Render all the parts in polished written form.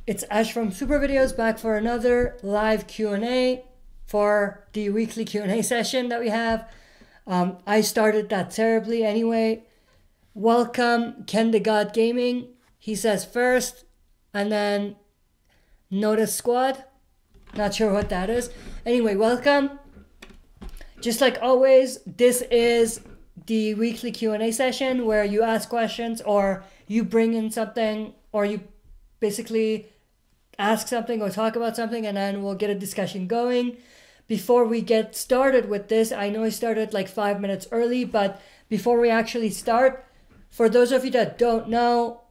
It's Ash from SuperVideos back for another live Q&A for the weekly Q&A session that we have. I started that terribly anyway. Welcome, Ken the God Gaming. He says first, and then Notice Squad. Not sure what that is. Anyway, welcome. Just like always, this is the weekly Q&A session where you ask questions or you bring in something or you basically ask something or talk about something, and then we'll get a discussion going. Before we get started with this, I know I started like 5 minutes early, but before we actually start, for those of you that don't know,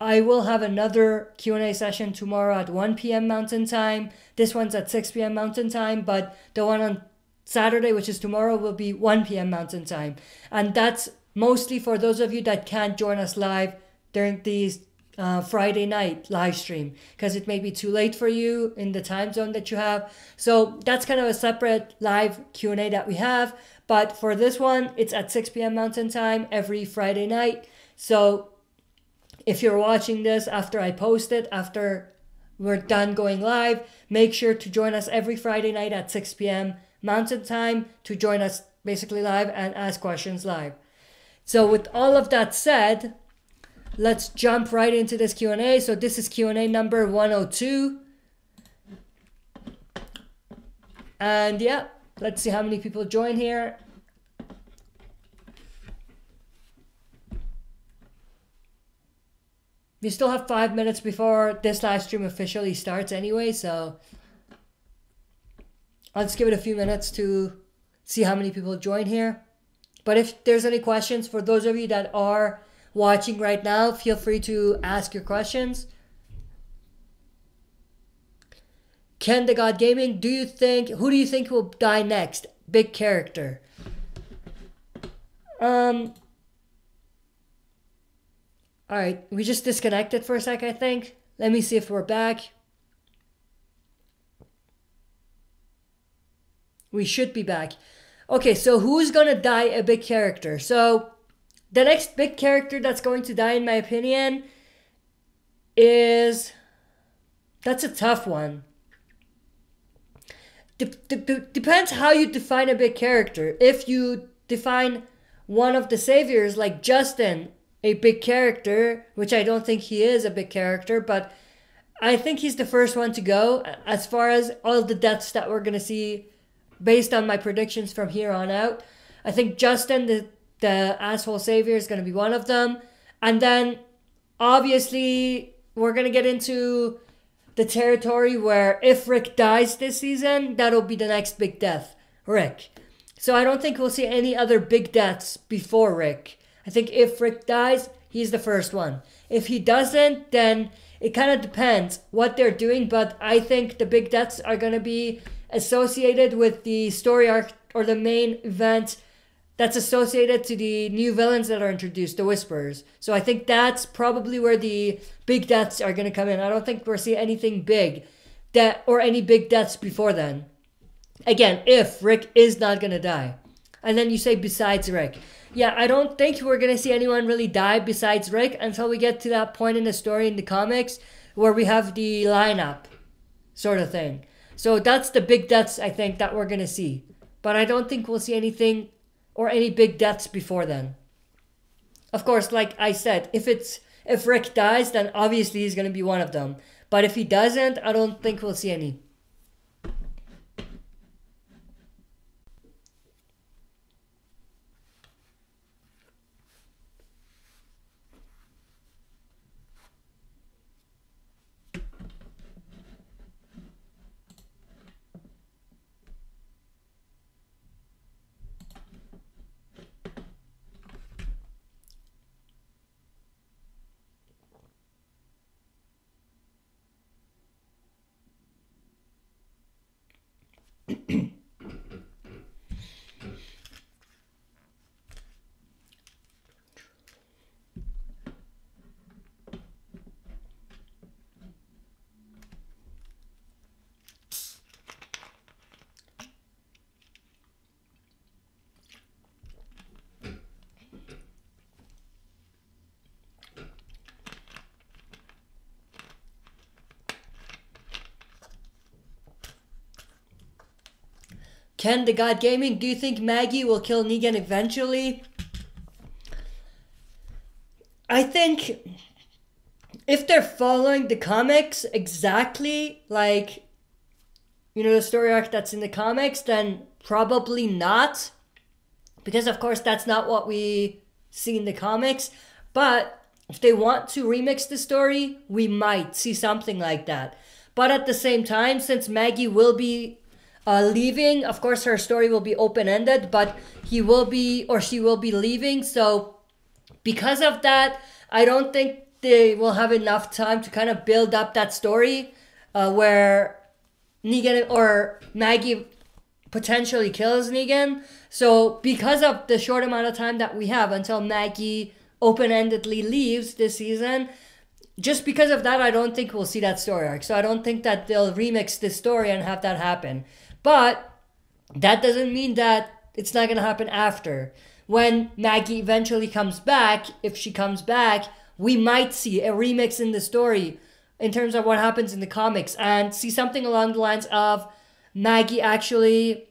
I will have another Q&A session tomorrow at 1 p.m. Mountain Time. This one's at 6 p.m. Mountain Time, but the one on Saturday, which is tomorrow, will be 1 p.m. Mountain Time. And that's mostly for those of you that can't join us live during these Friday night live stream, because it may be too late for you in the time zone that you have. So that's kind of a separate live Q&A that we have. But for this one, it's at 6 p.m. Mountain Time every Friday night. So if you're watching this after I post it, after we're done going live, make sure to join us every Friday night at 6 p.m. Mountain Time to join us basically live and ask questions live. So with all of that said, let's jump right into this Q&A. So this is Q&A number 102. And yeah, let's see how many people join here. We still have 5 minutes before this live stream officially starts anyway, so I'll just give it a few minutes to see how many people join here. But if there's any questions, for those of you that are watching right now, feel free to ask your questions. Ken the God Gaming, who do you think will die next? Big character. Alright, we just disconnected for a sec, I think. Let me see if we're back. We should be back. Okay, so who's gonna die a big character? So the next big character that's going to die, in my opinion, is... That's a tough one. Depends how you define a big character. If you define one of the saviors like Justin a big character, which I don't think he is a big character, but I think he's the first one to go as far as all the deaths that we're going to see based on my predictions from here on out. I think Justin, the asshole savior, is going to be one of them. And then, obviously, we're going to get into the territory where if Rick dies this season, that'll be the next big death, Rick. So I don't think we'll see any other big deaths before Rick. I think if Rick dies, he's the first one. If he doesn't, then it kind of depends what they're doing, but I think the big deaths are going to be associated with the story arc or the main event that's associated to the new villains that are introduced, the Whisperers. So I think that's probably where the big deaths are going to come in. I don't think we'll see anything big or any big deaths before then. Again, if Rick is not going to die. And then you say besides Rick. Yeah, I don't think we're going to see anyone really die besides Rick until we get to that point in the story in the comics where we have the lineup sort of thing. So that's the big deaths, I think, that we're going to see. But I don't think we'll see anything or any big deaths before then. Of course, like I said, if Rick dies, then obviously he's going to be one of them. But if he doesn't, I don't think we'll see any. Ken the God Gaming, do you think Maggie will kill Negan eventually? I think if they're following the comics exactly like, you know, the story arc that's in the comics, then probably not. Because of course that's not what we see in the comics. But if they want to remix the story, we might see something like that. But at the same time, since Maggie will be leaving, of course her story will be open-ended, but he will be, or she will be leaving. So because of that, I don't think they will have enough time to kind of build up that story where Negan or Maggie potentially kills Negan. So because of the short amount of time that we have until Maggie open-endedly leaves this season, just because of that, I don't think we'll see that story arc. So I don't think that they'll remix this story and have that happen. But that doesn't mean that it's not going to happen after. When Maggie eventually comes back, if she comes back, we might see a remix in the story in terms of what happens in the comics and see something along the lines of Maggie actually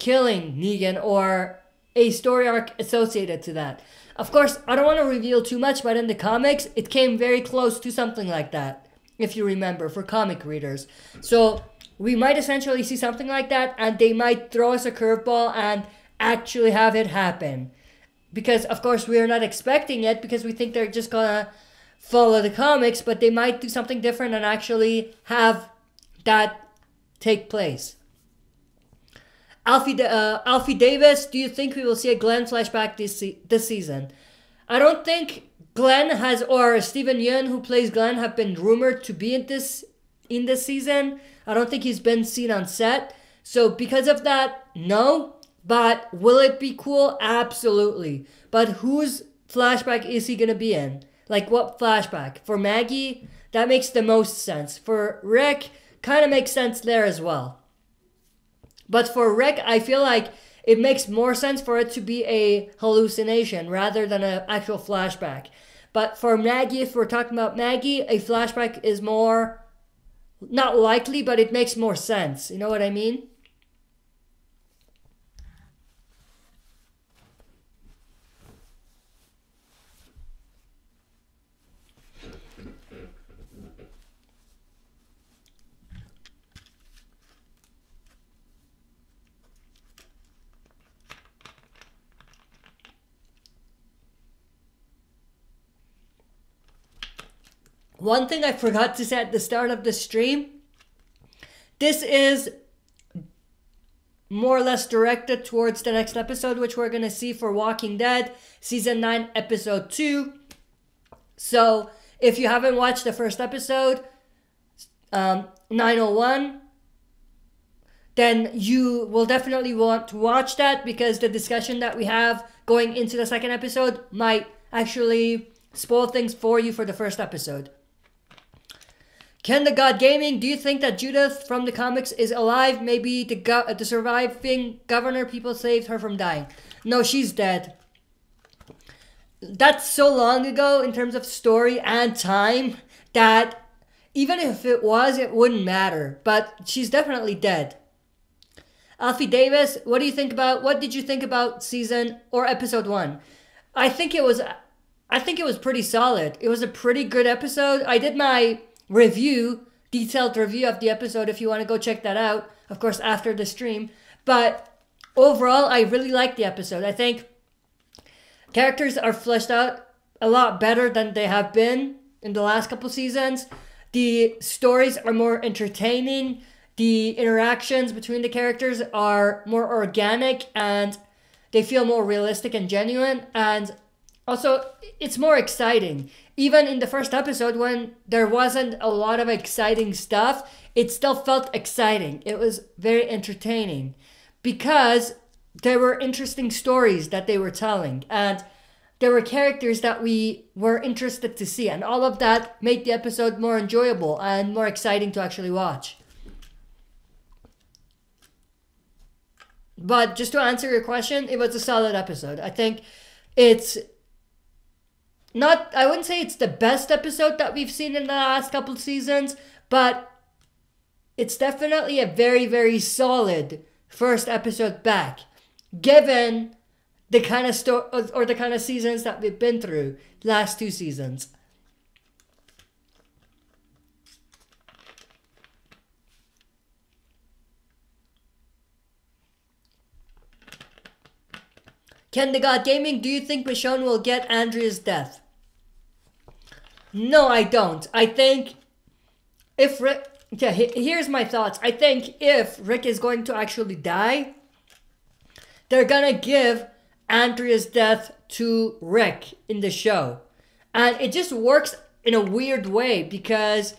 killing Negan or a story arc associated to that. Of course, I don't want to reveal too much, but in the comics, it came very close to something like that, if you remember, for comic readers. So we might essentially see something like that, and they might throw us a curveball and actually have it happen. Because, of course, we are not expecting it because we think they're just going to follow the comics, but they might do something different and actually have that take place. Alfie Davis, do you think we will see a Glenn flashback this season? I don't think Glenn has, or Steven Yeun, who plays Glenn, have been rumored to be in this season. I don't think he's been seen on set. So because of that, no. But will it be cool? Absolutely. But whose flashback is he going to be in? Like what flashback? For Maggie, that makes the most sense. For Rick, kind of makes sense there as well. But for Rick, I feel like it makes more sense for it to be a hallucination rather than an actual flashback. But for Maggie, if we're talking about Maggie, a flashback is more, not likely, but it makes more sense. You know what I mean? One thing I forgot to say at the start of the stream, this is more or less directed towards the next episode, which we're going to see for Walking Dead, Season 9, Episode 2. So, if you haven't watched the first episode, 901, then you will definitely want to watch that because the discussion that we have going into the second episode might actually spoil things for you for the first episode. Ken the God Gaming, do you think that Judith from the comics is alive? Maybe the surviving governor people saved her from dying. No, she's dead. That's so long ago in terms of story and time that even if it was, it wouldn't matter. But she's definitely dead. Alfie Davis, what did you think about season or episode 1? I think it was pretty solid. It was a pretty good episode. I did my detailed review of the episode if you want to go check that out, of course after the stream. But overall, I really liked the episode. I think characters are fleshed out a lot better than they have been in the last couple seasons. The stories are more entertaining. The interactions between the characters are more organic and they feel more realistic and genuine. And also, it's more exciting. Even in the first episode, when there wasn't a lot of exciting stuff, it still felt exciting. It was very entertaining because there were interesting stories that they were telling. And there were characters that we were interested to see. And all of that made the episode more enjoyable and more exciting to actually watch. But just to answer your question, it was a solid episode. I think it's I wouldn't say it's the best episode that we've seen in the last couple seasons, but it's definitely a very, very solid first episode back, given the kind of or the kind of seasons that we've been through last 2 seasons. Ken the God Gaming, do you think Michonne will get Andrea's death? No, I don't. I think if Rick... Okay, here's my thoughts. I think if Rick is going to actually die, they're gonna give Andrea's death to Rick in the show. And it just works in a weird way because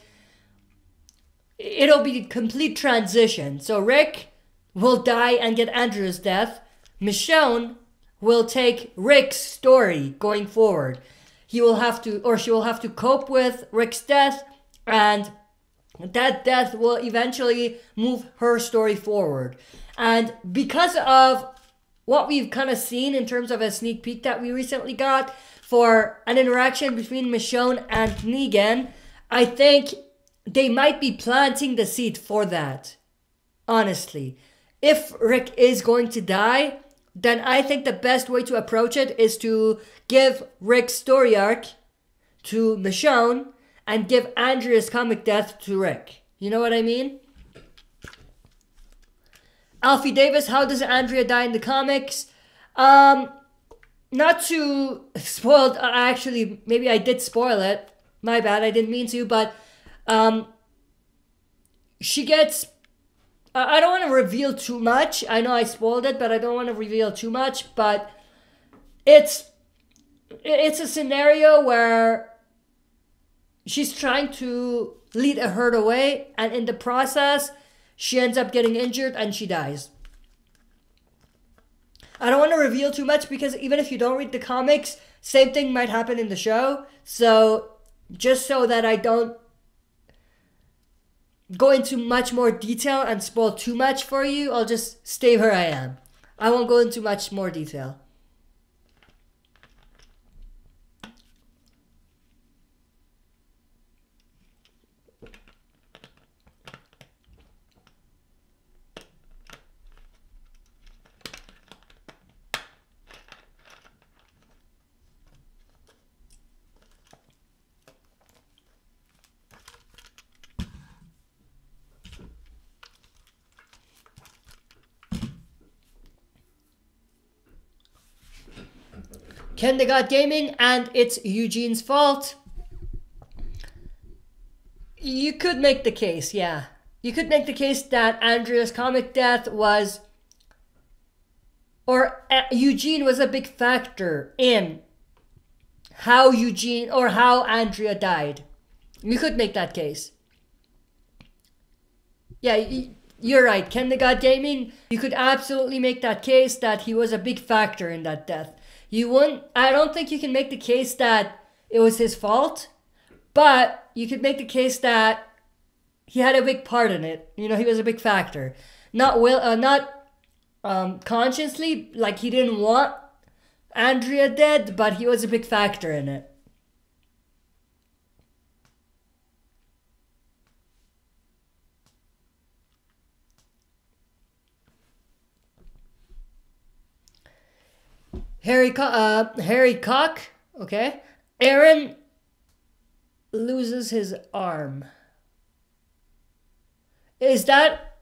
it'll be a complete transition. So Rick will die and get Andrea's death. Michonne will take Rick's story going forward. He will have to, or she will have to cope with Rick's death, and that death will eventually move her story forward. And because of what we've kind of seen in terms of a sneak peek that we recently got for an interaction between Michonne and Negan, I think they might be planting the seed for that, honestly. If Rick is going to die, then I think the best way to approach it is to give Rick's story arc to Michonne and give Andrea's comic death to Rick. You know what I mean? Alfie Davis, how does Andrea die in the comics? Not to spoil, actually, maybe I did spoil it. My bad, I didn't mean to, but she gets... I don't want to reveal too much. I know I spoiled it, but I don't want to reveal too much. But it's a scenario where she's trying to lead a herd away, and in the process, she ends up getting injured and she dies. I don't want to reveal too much because even if you don't read the comics, same thing might happen in the show. So just so that I don't go into much more detail and spoil too much for you, I'll just stay where I am. I won't go into much more detail. Ken the God Gaming, and it's Eugene's fault. You could make the case, yeah. You could make the case that Andrea's comic death was, or Eugene was a big factor in how Eugene or how Andrea died. You could make that case. Yeah, you're right. Ken the God Gaming, you could absolutely make that case that he was a big factor in that death. You wouldn't, I don't think you can make the case that it was his fault, but you could make the case that he had a big part in it. You know, he was a big factor. Not consciously, like he didn't want Andrea dead, but he was a big factor in it. Harry Cock, okay. Aaron loses his arm. Is that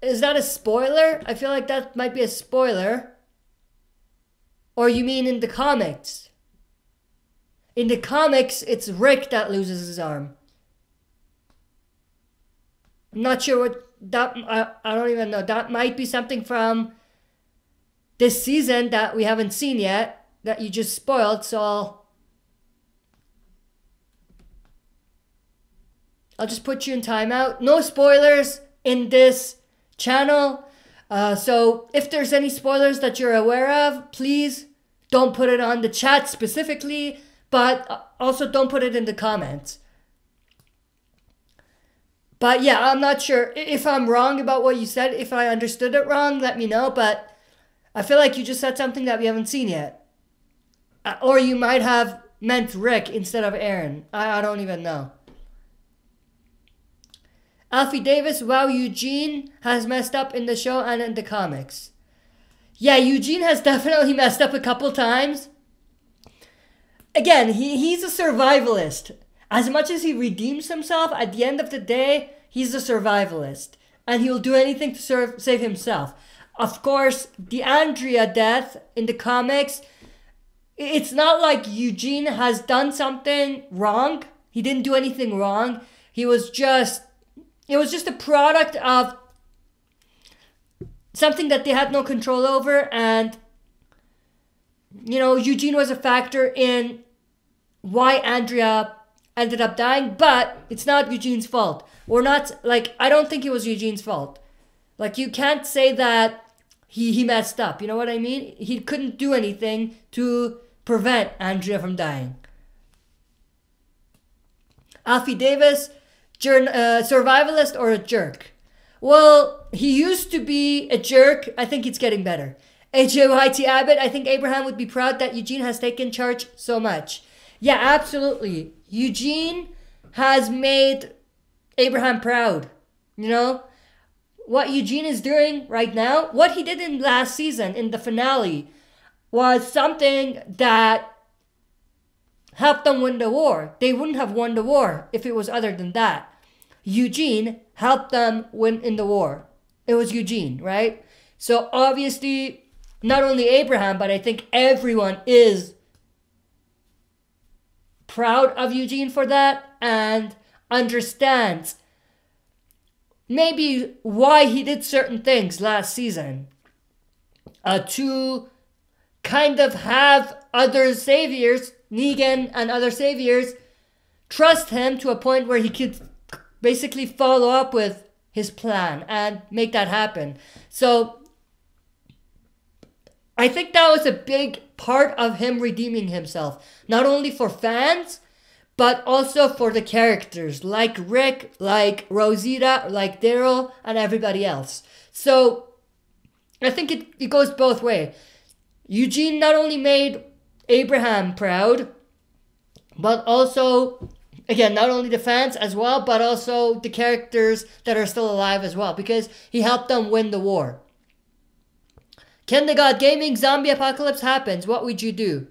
a spoiler? I feel like that might be a spoiler. Or you mean in the comics? In the comics, it's Rick that loses his arm. I'm not sure what that, I don't even know. That might be something from this season that we haven't seen yet, that you just spoiled, so I'll just put you in timeout. No spoilers in this channel. So if there's any spoilers that you're aware of, please don't put it on the chat specifically, but also don't put it in the comments. But yeah, I'm not sure if I'm wrong about what you said. If I understood it wrong, let me know, but I feel like you just said something that we haven't seen yet. Or you might have meant Rick instead of Aaron. I don't even know. Alfie Davis, wow, Eugene has messed up in the show and in the comics. Yeah, Eugene has definitely messed up a couple times. Again, he's a survivalist. As much as he redeems himself, at the end of the day, he's a survivalist. And he'll do anything to save himself. Of course, the Andrea death in the comics, it's not like Eugene has done something wrong. He didn't do anything wrong. It was just a product of something that they had no control over. And, Eugene was a factor in why Andrea ended up dying. But it's not Eugene's fault. I don't think it was Eugene's fault. You can't say that he messed up. You know what I mean? He couldn't do anything to prevent Andrea from dying. Alfie Davis, survivalist or a jerk? Well, he used to be a jerk. I think it's getting better. AJYT Abbott, I think Abraham would be proud that Eugene has taken charge so much. Yeah, absolutely. Eugene has made Abraham proud. What Eugene is doing right now, what he did in last season in the finale, was something that helped them win the war. They wouldn't have won the war if it was other than that. Eugene helped them win in the war. It was Eugene, right? So obviously, not only Abraham, but I think everyone is proud of Eugene for that and understands maybe why he did certain things last season to kind of have other saviors, Negan and other saviors, trust him to a point where he could basically follow up with his plan and make that happen. So I think that was a big part of him redeeming himself, not only for fans, but also for the characters like Rick, like Rosita, like Daryl, and everybody else. So I think it goes both ways. Eugene not only made Abraham proud, but also, again, not only the fans as well, but also the characters that are still alive as well, because he helped them win the war. Ken the God Gaming, zombie apocalypse happens. What would you do?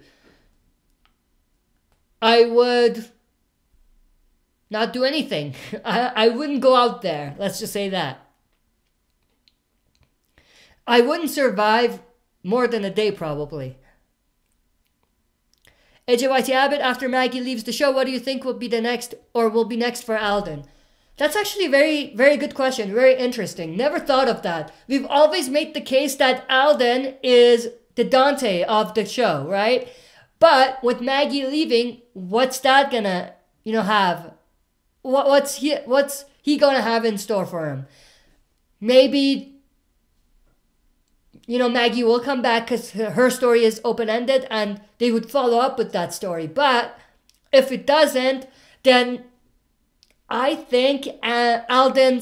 I would not do anything. I wouldn't go out there. Let's just say that. I wouldn't survive more than a day, probably. AJYT Abbott, after Maggie leaves the show, what do you think will be next for Alden? That's actually a very, very good question. Very interesting. Never thought of that. We've always made the case that Alden is the Dante of the show, right? But with Maggie leaving, what's that gonna, have? What's he gonna have in store for him? Maybe, Maggie will come back because her story is open-ended and they would follow up with that story. But if it doesn't, then I think Alden,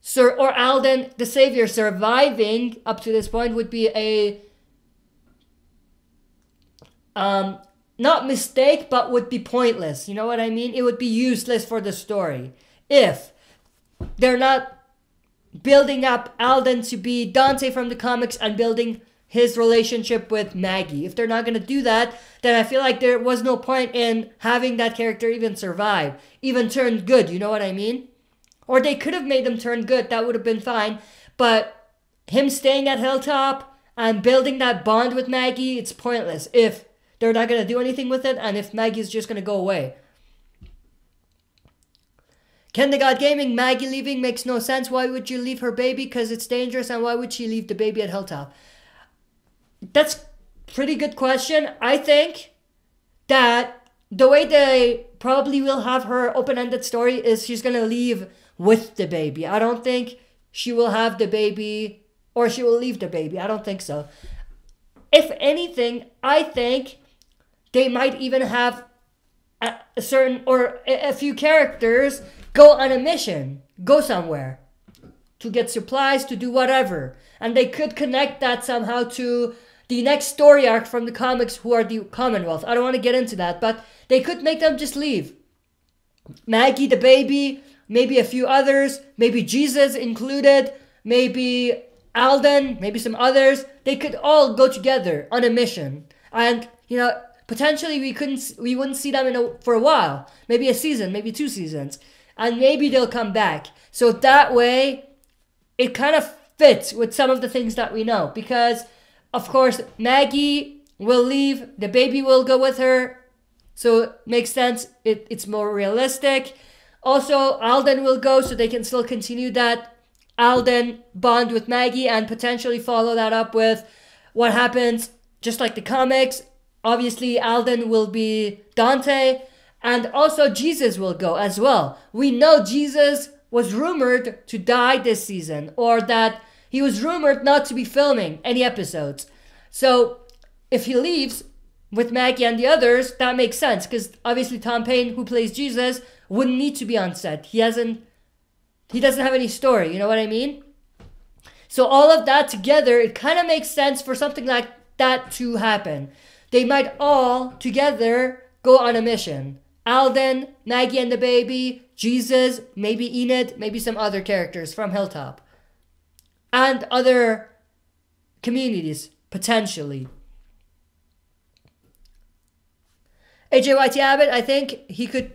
the Savior, surviving up to this point would be a not mistake, but would be pointless. You know what I mean? It would be useless for the story if they're not building up Alden to be Dante from the comics and building his relationship with Maggie. If they're not going to do that, then I feel like there was no point in having that character even survive, even turn good, you know what I mean? Or they could have made him turn good, that would have been fine, but him staying at Hilltop and building that bond with Maggie, it's pointless if they're not going to do anything with it and if Maggie's just going to go away. Ken the God Gaming, Maggie leaving makes no sense. Why would you leave her baby? Because it's dangerous, and why would she leave the baby at Hilltop? That's a pretty good question. I think that the way they probably will have her open-ended story is she's going to leave with the baby. I don't think she will have the baby or she will leave the baby. I don't think so. If anything, I think they might even have a few characters go on a mission, go somewhere to get supplies, to do whatever. And they could connect that somehow to the next story arc from the comics, who are the Commonwealth. I don't want to get into that, but they could make them just leave. Maggie, the baby, maybe a few others, maybe Jesus included, maybe Alden, maybe some others. They could all go together on a mission. And, you know, potentially we wouldn't see them for a while. Maybe a season, maybe 2 seasons. And maybe they'll come back. So that way, it kind of fits with some of the things that we know. Because, of course, Maggie will leave. The baby will go with her. So it makes sense. It's more realistic. Also, Alden will go so they can still continue that Alden bond with Maggie and potentially follow that up with what happens just like the comics. Obviously, Alden will be Dante. And also, Jesus will go as well. We know Jesus was rumored to die this season, or that he was rumored not to be filming any episodes. So if he leaves with Maggie and the others, that makes sense, because obviously Tom Payne, who plays Jesus, wouldn't need to be on set. He doesn't have any story, you know what I mean? So all of that together, it kind of makes sense for something like that to happen. They might all together go on a mission. Alden, Maggie and the baby, Jesus, maybe Enid, maybe some other characters from Hilltop. And other communities, potentially. AJ Abbott, I think he could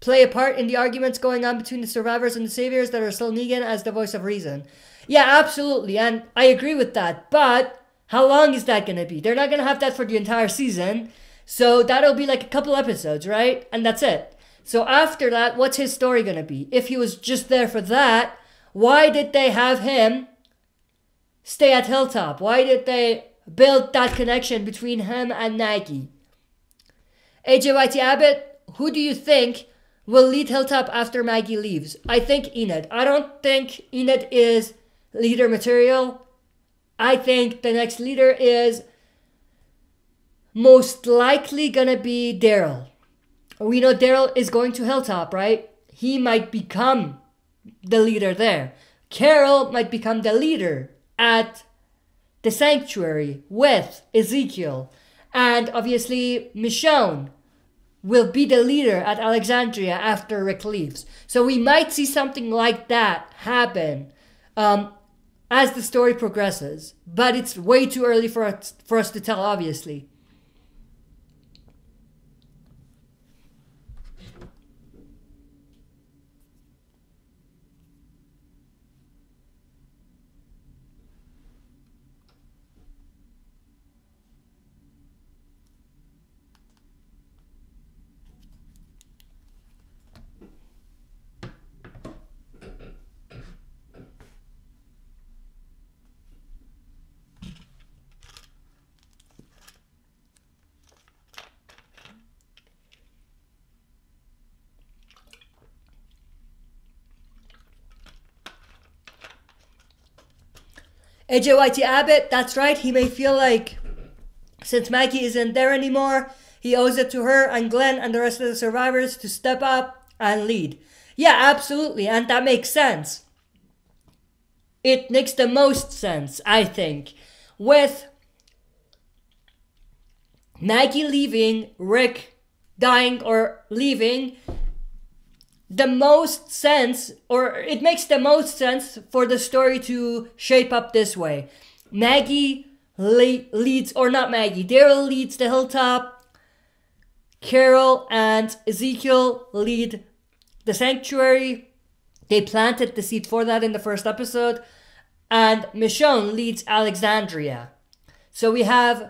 play a part in the arguments going on between the survivors and the saviors that are still Negan as the voice of reason. Yeah, absolutely, and I agree with that, but how long is that going to be? They're not going to have that for the entire season, so that'll be like a couple episodes, right? And that's it. So after that, what's his story going to be? If he was just there for that, why did they have him stay at Hilltop? Why did they build that connection between him and Maggie? AJ Abbott, who do you think will lead Hilltop after Maggie leaves? I think Enid. I don't think Enid is leader material. I think the next leader is most likely gonna be Daryl. We know Daryl is going to Hilltop, right? He might become the leader there. Carol might become the leader at the Sanctuary with Ezekiel. And obviously, Michonne will be the leader at Alexandria after Rick leaves. So we might see something like that happen as the story progresses. But it's way too early for us to tell, obviously. AJ Abbott, that's right. He may feel like since Maggie isn't there anymore, he owes it to her and Glenn and the rest of the survivors to step up and lead. Yeah, absolutely. And that makes sense. It makes the most sense, I think. With Maggie leaving, Rick dying or leaving, the most sense, or it makes the most sense for the story to shape up this way. Maggie leads, or not Maggie, Daryl leads the Hilltop. Carol and Ezekiel lead the Sanctuary. They planted the seed for that in the first episode. And Michonne leads Alexandria. So we have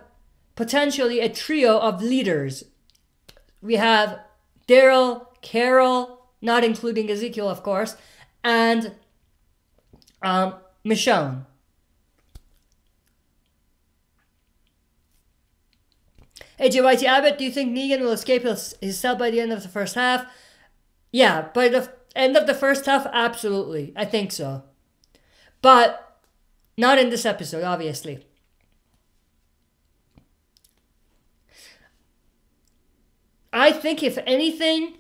potentially a trio of leaders. We have Daryl, Carol, not including Ezekiel, of course, and Michonne. AJ Abbott, do you think Negan will escape his cell by the end of the first half? Yeah, by the end of the first half, absolutely. I think so. But not in this episode, obviously. I think, if anything,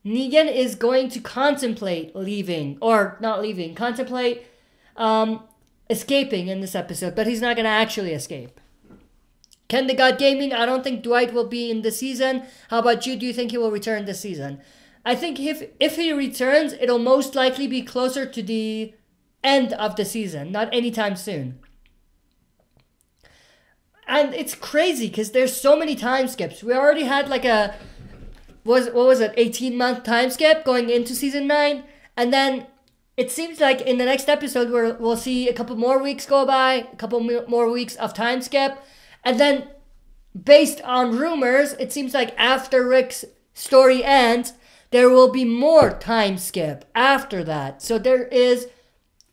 Negan is going to contemplate leaving, or not leaving, contemplate escaping in this episode, but he's not going to actually escape. Ken the God Gaming, I don't think Dwight will be in this season. How about you? Do you think he will return this season? I think if he returns, it'll most likely be closer to the end of the season, not anytime soon. And it's crazy because there's so many time skips. We already had like a, what was it, 18-month time skip going into season 9. And then it seems like in the next episode we'll see a couple more weeks go by, a couple more weeks of time skip. And then based on rumors, it seems like after Rick's story ends, there will be more time skip after that. So there is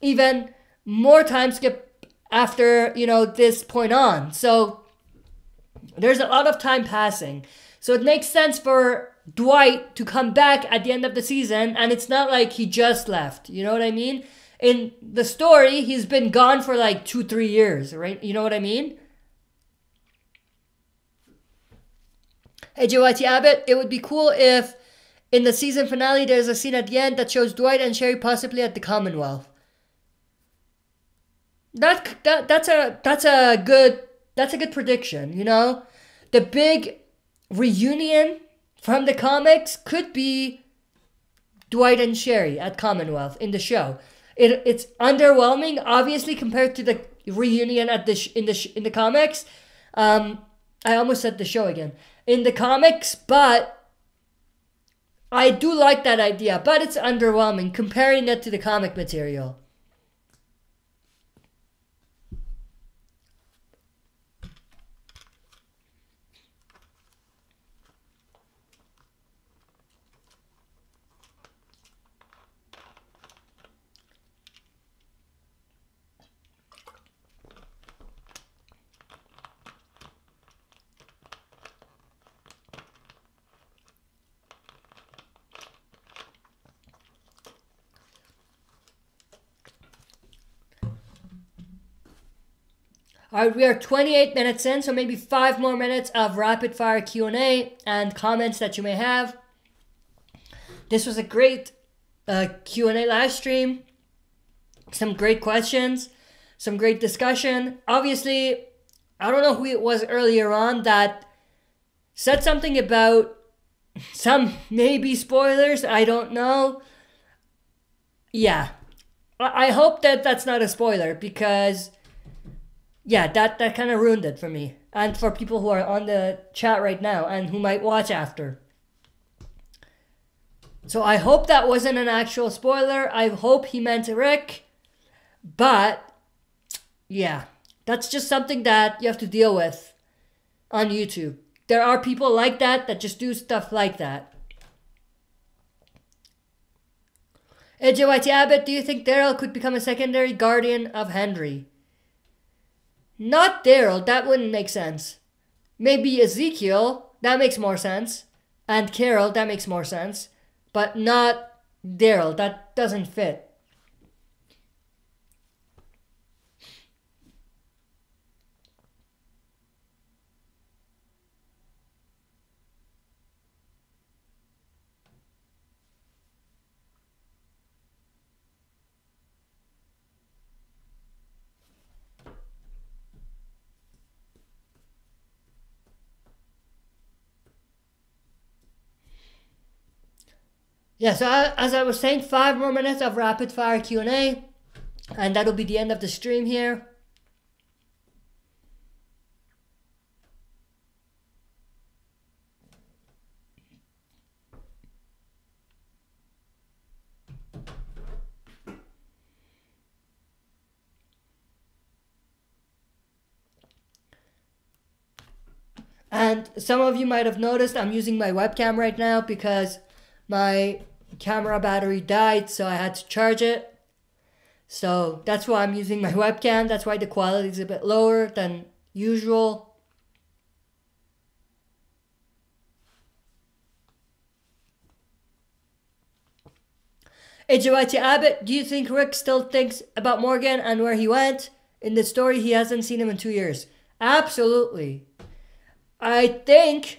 even more time skip after, this point on. So there's a lot of time passing. So it makes sense for Dwight to come back at the end of the season, and it's not like he just left. You know what I mean? In the story, he's been gone for like 2-3 years, right? You know what I mean? Hey, JYT Abbott, it would be cool if in the season finale there's a scene at the end that shows Dwight and Sherry possibly at the Commonwealth. That's a good prediction, The big reunion from the comics could be Dwight and Sherry at Commonwealth in the show. It's underwhelming, obviously, compared to the reunion at in the comics. I almost said the show again. In the comics, but I do like that idea, but it's underwhelming comparing it to the comic material. All right, we are 28 minutes in, so maybe 5 more minutes of rapid fire Q&A and comments that you may have. This was a great Q&A live stream. Some great questions, some great discussion. Obviously, I don't know who it was earlier on that said something about some maybe spoilers. I don't know. Yeah, I hope that that's not a spoiler because... yeah, that kind of ruined it for me. And for people who are on the chat right now and who might watch after. So I hope that wasn't an actual spoiler. I hope he meant Rick. But, yeah, that's just something that you have to deal with on YouTube. There are people like that just do stuff like that. JYT Abbott, do you think Daryl could become a secondary guardian of Henry? Not Daryl, that wouldn't make sense. Maybe Ezekiel, that makes more sense. And Carol, that makes more sense. But not Daryl, that doesn't fit. Yeah, so as I was saying, 5 more minutes of rapid fire Q&A, and that'll be the end of the stream here. And some of you might have noticed I'm using my webcam right now because my camera battery died, so I had to charge it. So that's why I'm using my webcam. That's why the quality is a bit lower than usual. AJYT Abbott, do you think Rick still thinks about Morgan and where he went? In the story, he hasn't seen him in 2 years. Absolutely. I think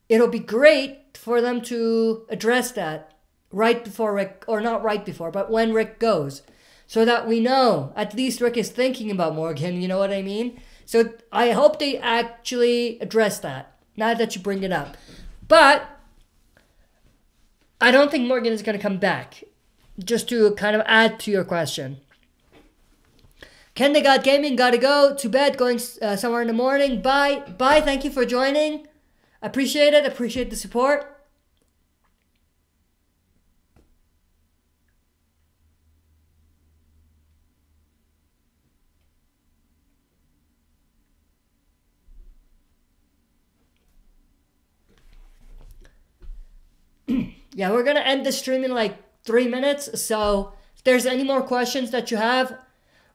it'll be great for them to address that right before Rick, or not right before, but when Rick goes, so that we know at least Rick is thinking about Morgan, you know what I mean? So I hope they actually address that, now that you bring it up. But I don't think Morgan is going to come back. Just to kind of add to your question. Ken the God Gaming, gotta go to bed, going somewhere in the morning. Bye. Bye. Thank you for joining. Appreciate it. Appreciate the support. Yeah, we're gonna end the stream in like 3 minutes. So if there's any more questions that you have,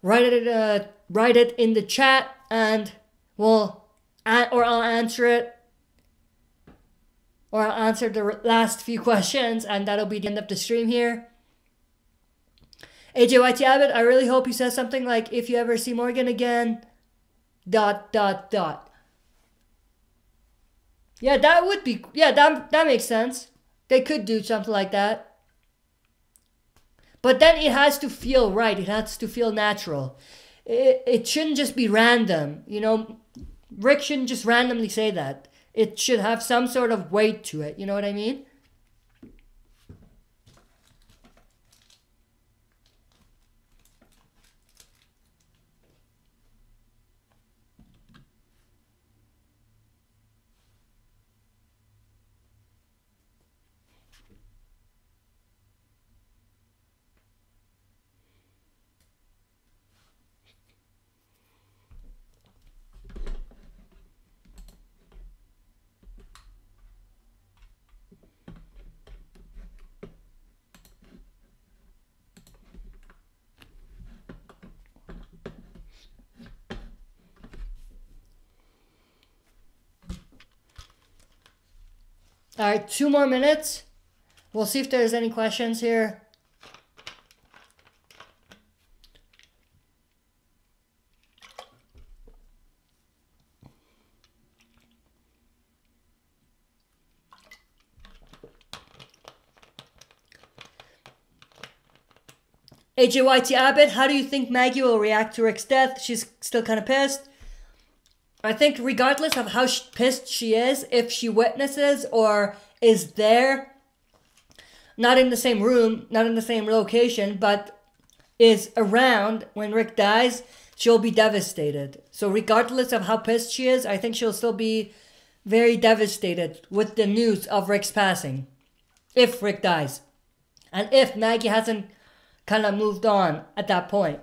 write it in the chat, and I'll answer it, or I'll answer the last few questions, and that'll be the end of the stream here. AJYT Abbott, I really hope he says something like, if you ever see Morgan again, ... Yeah, that would be, yeah, that makes sense. They could do something like that. But then it has to feel right. It has to feel natural. It shouldn't just be random. You know, Rick shouldn't just randomly say that. It should have some sort of weight to it. You know what I mean? All right, 2 more minutes. We'll see if there's any questions here. AJYT Abbott, how do you think Maggie will react to Rick's death? She's still kind of pissed. I think regardless of how pissed she is, if she witnesses or is there, not in the same room, not in the same location, but is around when Rick dies, she'll be devastated. So regardless of how pissed she is, I think she'll still be very devastated with the news of Rick's passing. If Rick dies. And if Maggie hasn't kind of moved on at that point.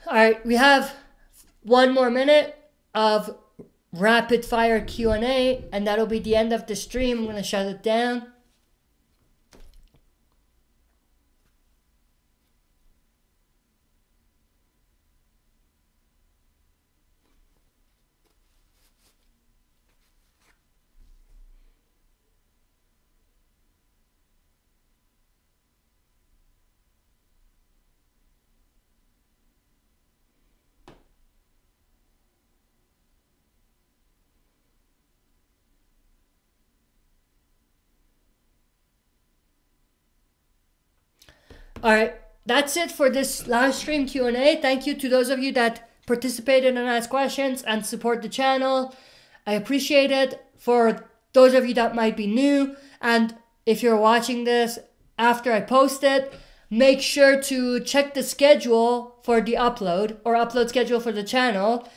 All right, we have 1 more minute of rapid fire Q&A, and that'll be the end of the stream. I'm going to shut it down. All right, that's it for this live stream Q&A. Thank you to those of you that participated and asked questions and support the channel. I appreciate it. For those of you that might be new, and if you're watching this after I post it, make sure to check the schedule for the upload or upload schedule for the channel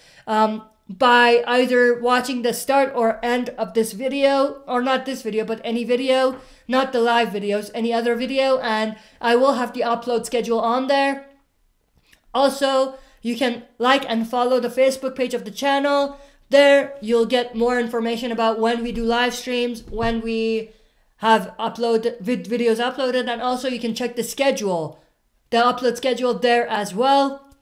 by either watching the start or end of this video, or not this video, but any video, not the live videos, any other video, and I will have the upload schedule on there. Also, you can like and follow the Facebook page of the channel. There, you'll get more information about when we do live streams, when we have videos uploaded, and also you can check the schedule, the upload schedule there as well.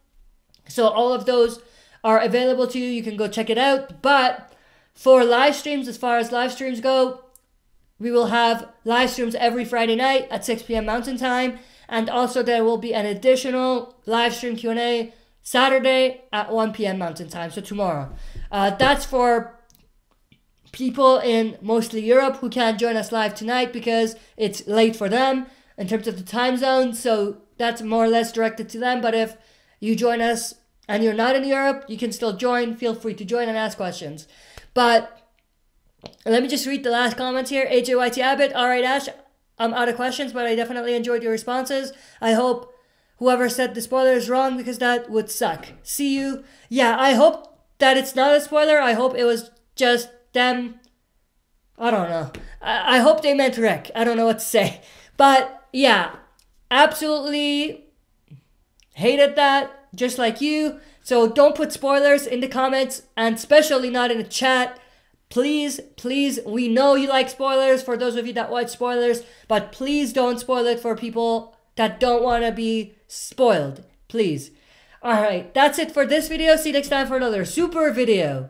So all of those are available to you. You can go check it out. But for live streams, as far as live streams go, we will have live streams every Friday night at 6 p.m. Mountain Time. And also there will be an additional live stream Q&A Saturday at 1 p.m. Mountain Time, so tomorrow. That's for people in mostly Europe who can't join us live tonight because it's late for them in terms of the time zone, so that's more or less directed to them. But if you join us and you're not in Europe, you can still join. Feel free to join and ask questions. But let me just read the last comments here. AJYT Abbott, all right, Ash, I'm out of questions, but I definitely enjoyed your responses. I hope whoever said the spoiler is wrong because that would suck. See you. Yeah, I hope that it's not a spoiler. I hope it was just them. I don't know. I hope they meant Rick. I don't know what to say. But yeah, absolutely hated that, just like you. So don't put spoilers in the comments, and especially not in the chat. Please, please, we know you like spoilers for those of you that watch spoilers, but please don't spoil it for people that don't want to be spoiled. Please. Alright, that's it for this video. See you next time for another super video.